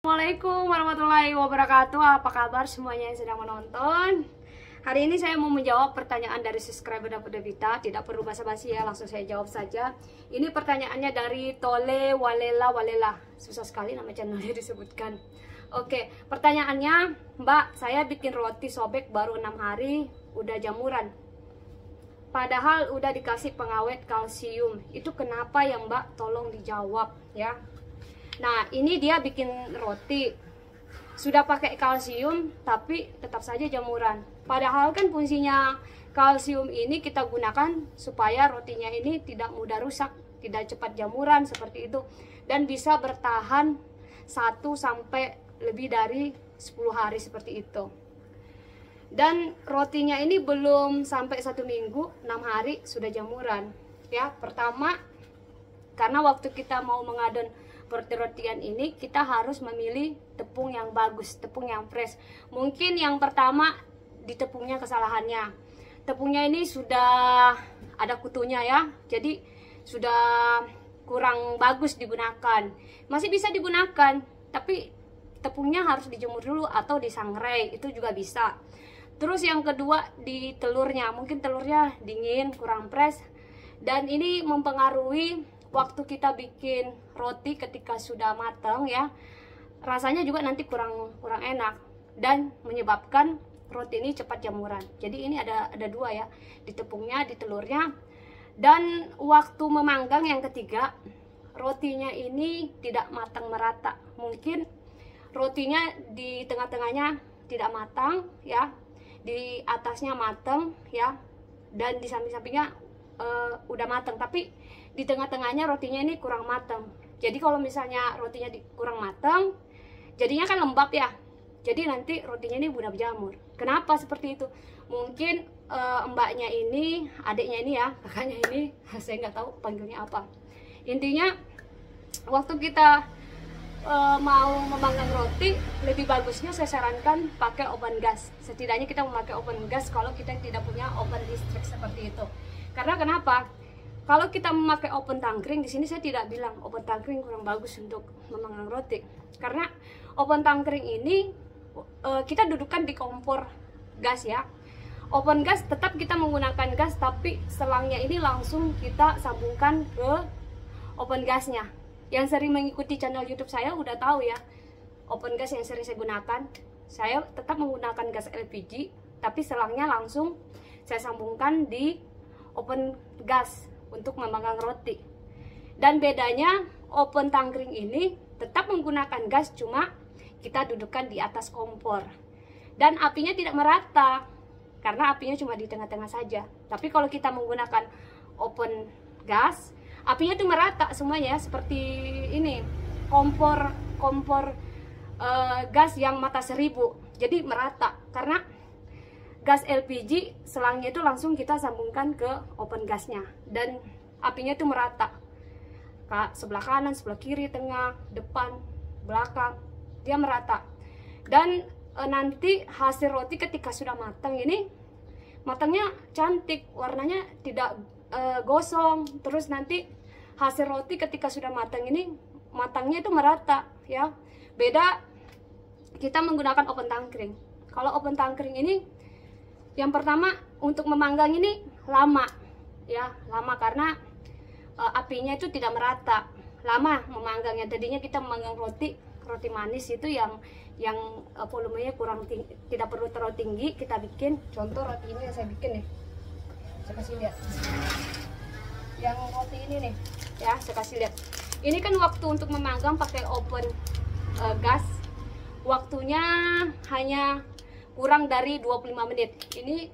Assalamualaikum warahmatullahi wabarakatuh. Apa kabar semuanya yang sedang menonton? Hari ini saya mau menjawab pertanyaan dari subscriber Dapur Devita. Tidak perlu basa-basi ya, langsung saya jawab saja. Ini pertanyaannya dari Tole Walela. Susah sekali nama channelnya disebutkan. Oke, pertanyaannya, Mbak, saya bikin roti sobek baru 6 hari, udah jamuran. Padahal udah dikasih pengawet kalsium. Itu kenapa ya Mbak? Tolong dijawab ya. Nah, ini dia bikin roti sudah pakai kalsium tapi tetap saja jamuran. Padahal kan fungsinya kalsium ini kita gunakan supaya rotinya ini tidak mudah rusak, tidak cepat jamuran seperti itu, dan bisa bertahan 1 sampai lebih dari 10 hari seperti itu. Dan rotinya ini belum sampai 1 minggu, 6 hari sudah jamuran ya. Pertama, karena waktu kita mau mengadon roti-rotian ini, kita harus memilih tepung yang bagus, tepung yang fresh. Mungkin yang pertama di tepungnya kesalahannya. Tepungnya ini sudah ada kutunya ya, jadi sudah kurang bagus digunakan. Masih bisa digunakan, tapi tepungnya harus dijemur dulu atau disangrai, itu juga bisa. Terus yang kedua di telurnya, mungkin telurnya dingin, kurang fresh, dan ini mempengaruhi waktu kita bikin roti ketika sudah matang ya. Rasanya juga nanti kurang enak dan menyebabkan roti ini cepat jamuran. Jadi ini ada 2 ya, di tepungnya, di telurnya. Dan waktu memanggang yang ketiga, rotinya ini tidak matang merata. Mungkin rotinya di tengah-tengahnya tidak matang ya, di atasnya matang ya, dan di samping-sampingnya udah matang, tapi di tengah-tengahnya rotinya ini kurang matang. Jadi kalau misalnya rotinya kurang matang, jadinya kan lembab ya, jadi nanti rotinya ini mudah berjamur. Kenapa seperti itu? Mungkin mbaknya ini, adiknya ini ya, kakaknya ini, saya nggak tahu panggilnya apa. Intinya waktu kita mau memanggang roti, lebih bagusnya saya sarankan pakai oven gas. Setidaknya kita memakai oven gas kalau kita tidak punya oven listrik seperti itu. Karena kenapa? Kalau kita memakai oven tangkring, di sini saya tidak bilang oven tangkring kurang bagus untuk memanggang roti. Karena oven tangkring ini kita dudukkan di kompor gas ya. Oven gas tetap kita menggunakan gas, tapi selangnya ini langsung kita sambungkan ke oven gasnya. Yang sering mengikuti channel YouTube saya udah tahu ya, oven gas yang sering saya gunakan. Saya tetap menggunakan gas LPG, tapi selangnya langsung saya sambungkan di oven gas untuk memanggang roti. Dan bedanya oven tangkring ini tetap menggunakan gas, cuma kita dudukkan di atas kompor dan apinya tidak merata karena apinya cuma di tengah-tengah saja. Tapi kalau kita menggunakan oven gas, apinya itu merata semuanya, seperti ini kompor gas yang mata 1000, jadi merata. Karena gas LPG selangnya itu langsung kita sambungkan ke oven gasnya dan apinya itu merata, sebelah kanan, sebelah kiri, tengah, depan, belakang, dia merata. Dan nanti hasil roti ketika sudah matang ini, matangnya cantik, warnanya tidak gosong. Terus nanti hasil roti ketika sudah matang ini, matangnya itu merata ya. Beda kita menggunakan oven tangkring. Kalau oven tangkring ini, yang pertama untuk memanggang ini lama ya, lama karena apinya itu tidak merata, lama memanggangnya. Tadinya kita memanggang roti manis itu yang volumenya kurang tinggi, tidak perlu terlalu tinggi. Kita bikin contoh roti ini yang saya bikin nih, saya kasih lihat. Yang roti ini nih ya, saya kasih lihat. Ini kan waktu untuk memanggang pakai oven gas, waktunya hanya kurang dari 25 menit. Ini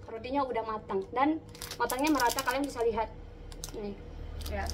rotinya udah matang dan matangnya merata, kalian bisa lihat nih ya.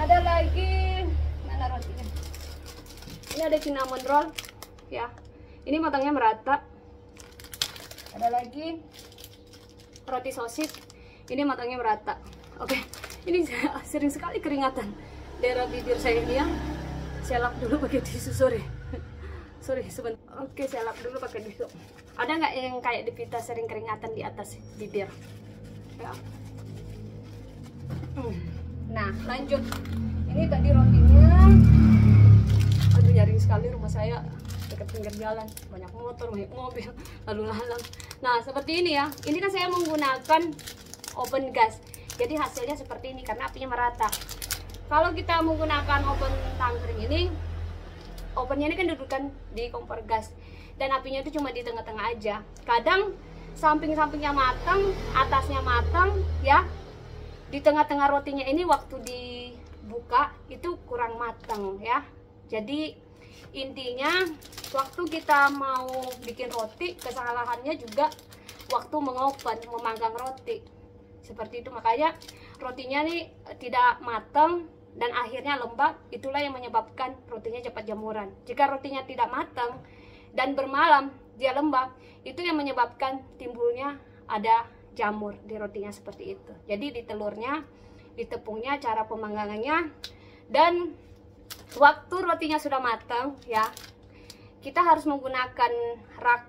Ada lagi, mana rotinya? Ini ada cinnamon roll ya, ini matangnya merata. Ada lagi roti sosis, ini matangnya merata. Oke, ini sering sekali keringatan daerah bibir saya ini ya. Saya lap dulu pakai tisu, sorry sebentar. Oke, saya lap dulu pakai tisu. Ada nggak yang kayak Devita sering keringatan di atas bibir ya? Nah, lanjut. Ini tadi rotinya Itu nyaring sekali rumah saya, dekat pinggir jalan, banyak motor, banyak mobil lalu lalang. Nah seperti ini ya, ini kan saya menggunakan oven gas, jadi hasilnya seperti ini karena apinya merata. Kalau kita menggunakan oven tangkring ini, ovennya ini kan dudukan di kompor gas dan apinya itu cuma di tengah-tengah aja. Kadang samping-sampingnya matang, atasnya matang ya, di tengah-tengah rotinya ini waktu dibuka itu kurang matang ya. Jadi intinya waktu kita mau bikin roti, kesalahannya juga waktu mengopen, memanggang roti seperti itu. Makanya rotinya nih tidak matang dan akhirnya lembab, itulah yang menyebabkan rotinya cepat jamuran. Jika rotinya tidak matang dan bermalam dia lembab, itu yang menyebabkan timbulnya ada jamur di rotinya seperti itu. Jadi di telurnya, di tepungnya, cara pemanggangannya, dan waktu rotinya sudah matang ya, kita harus menggunakan rak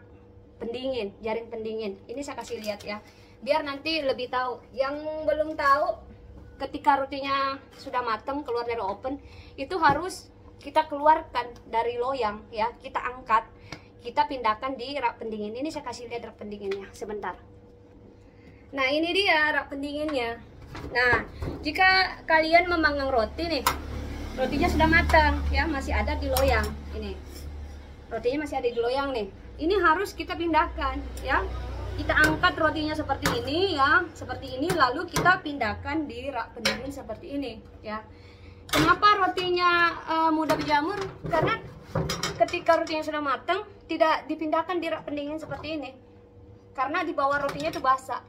pendingin, jaring pendingin. Ini saya kasih lihat ya, biar nanti lebih tahu. Yang belum tahu, ketika rotinya sudah matang keluar dari oven, itu harus kita keluarkan dari loyang ya, kita angkat, kita pindahkan di rak pendingin. Ini saya kasih lihat rak pendinginnya sebentar. Nah ini dia rak pendinginnya. Nah jika kalian memanggang roti nih, rotinya sudah matang ya, masih ada di loyang, ini rotinya masih ada di loyang nih, ini harus kita pindahkan ya. Kita angkat rotinya seperti ini ya, seperti ini, lalu kita pindahkan di rak pendingin seperti ini ya. Kenapa rotinya mudah berjamur? Karena ketika rotinya sudah matang tidak dipindahkan di rak pendingin seperti ini, karena di bawah rotinya itu basah.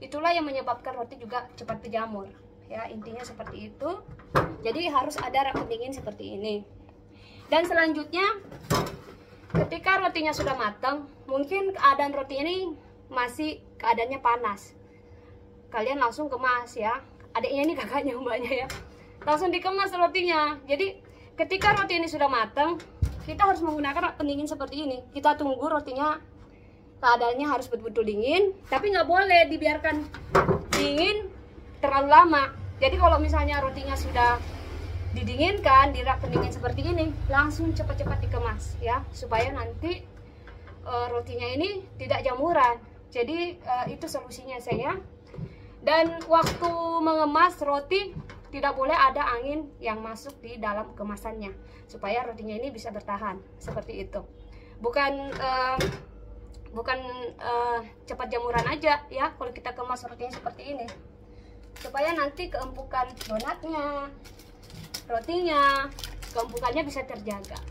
Itulah yang menyebabkan roti juga cepat berjamur ya, intinya seperti itu. Jadi harus ada rak pendingin seperti ini. Dan selanjutnya ketika rotinya sudah matang, mungkin keadaan rotinya ini masih keadaannya panas, kalian langsung kemas ya. Adiknya ini kakaknya, mbaknya ya, langsung dikemas rotinya. Jadi ketika roti ini sudah matang, kita harus menggunakan rak pendingin seperti ini. Kita tunggu rotinya keadaannya harus betul-betul dingin, tapi nggak boleh dibiarkan dingin terlalu lama. Jadi kalau misalnya rotinya sudah didinginkan di rak pendingin seperti ini, langsung cepat-cepat dikemas ya, supaya nanti rotinya ini tidak jamuran. Jadi itu solusinya saya. Dan waktu mengemas roti tidak boleh ada angin yang masuk di dalam kemasannya, supaya rotinya ini bisa bertahan seperti itu. Bukan cepat jamuran aja ya kalau kita kemas rotinya seperti ini, supaya nanti keempukan donatnya, rotinya, keempukannya bisa terjaga.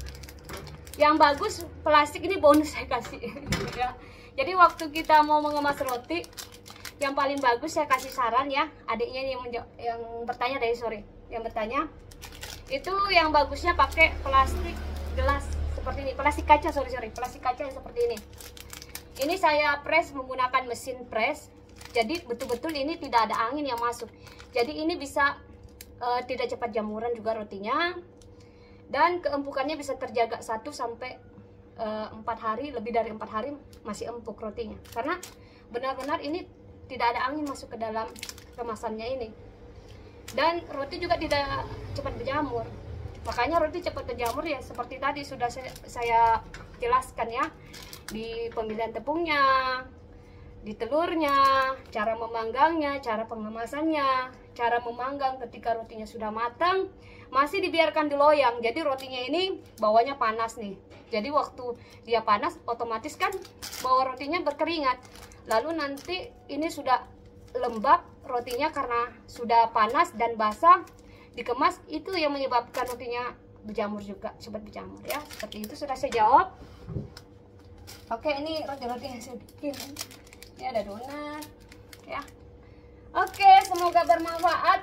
Yang bagus plastik ini bonus saya kasih ya. Jadi waktu kita mau mengemas roti, yang paling bagus saya kasih saran ya, adiknya ini yang bertanya yang bertanya itu yang bagusnya pakai plastik gelas seperti ini, plastik kaca plastik kaca yang seperti ini. Ini saya press menggunakan mesin press, jadi betul-betul ini tidak ada angin yang masuk. Jadi ini bisa tidak cepat jamuran juga rotinya, dan keempukannya bisa terjaga 1 sampai 4 hari, lebih dari 4 hari masih empuk rotinya, karena benar-benar ini tidak ada angin masuk ke dalam kemasannya ini. Dan roti juga tidak cepat berjamur. Makanya roti cepat berjamur ya seperti tadi sudah saya jelaskan ya, di pemilihan tepungnya, di telurnya, cara memanggangnya, cara pengemasannya, cara memanggang ketika rotinya sudah matang masih dibiarkan di loyang. Jadi rotinya ini bawahnya panas nih, jadi waktu dia panas otomatis kan bawah rotinya berkeringat. Lalu nanti ini sudah lembab rotinya karena sudah panas dan basah, dikemas, itu yang menyebabkan rotinya berjamur juga, cepat berjamur ya. Seperti itu sudah saya jawab. Oke, ini roti-roti yang saya bikin. Ini ada donat ya. Oke, semoga bermanfaat.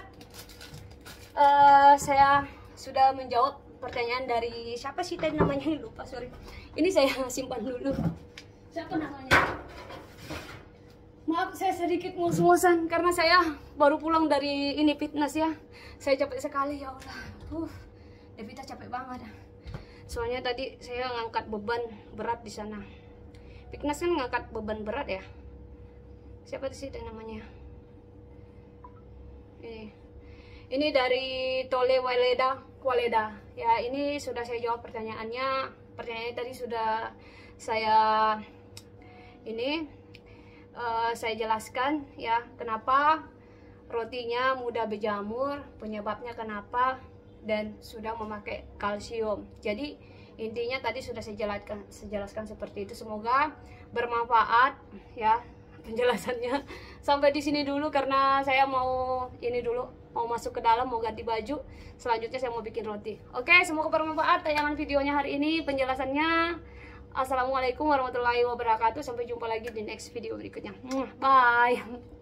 Saya sudah menjawab pertanyaan dari siapa sih tadi namanya, lupa, sorry. Ini saya simpan dulu. Siapa namanya? Maaf saya sedikit ngos-ngosan karena saya baru pulang dari ini fitness ya. Saya capek sekali ya Allah. Devita capek banget. Soalnya tadi saya ngangkat beban berat di sana. Fitness kan ngangkat beban berat ya. Siapa sih namanya? Ini dari Tole Waleda. Waleda. Ya, ini sudah saya jawab pertanyaannya. Pertanyaannya tadi sudah saya saya jelaskan ya, kenapa rotinya mudah berjamur, penyebabnya kenapa, dan sudah memakai kalsium. Jadi intinya tadi sudah saya jelaskan seperti itu. Semoga bermanfaat ya penjelasannya. Sampai di sini dulu karena saya mau mau masuk ke dalam, mau ganti baju. Selanjutnya saya mau bikin roti. Oke, semoga bermanfaat tayangan videonya hari ini, penjelasannya. Assalamualaikum warahmatullahi wabarakatuh. Sampai jumpa lagi di next video berikutnya. Bye.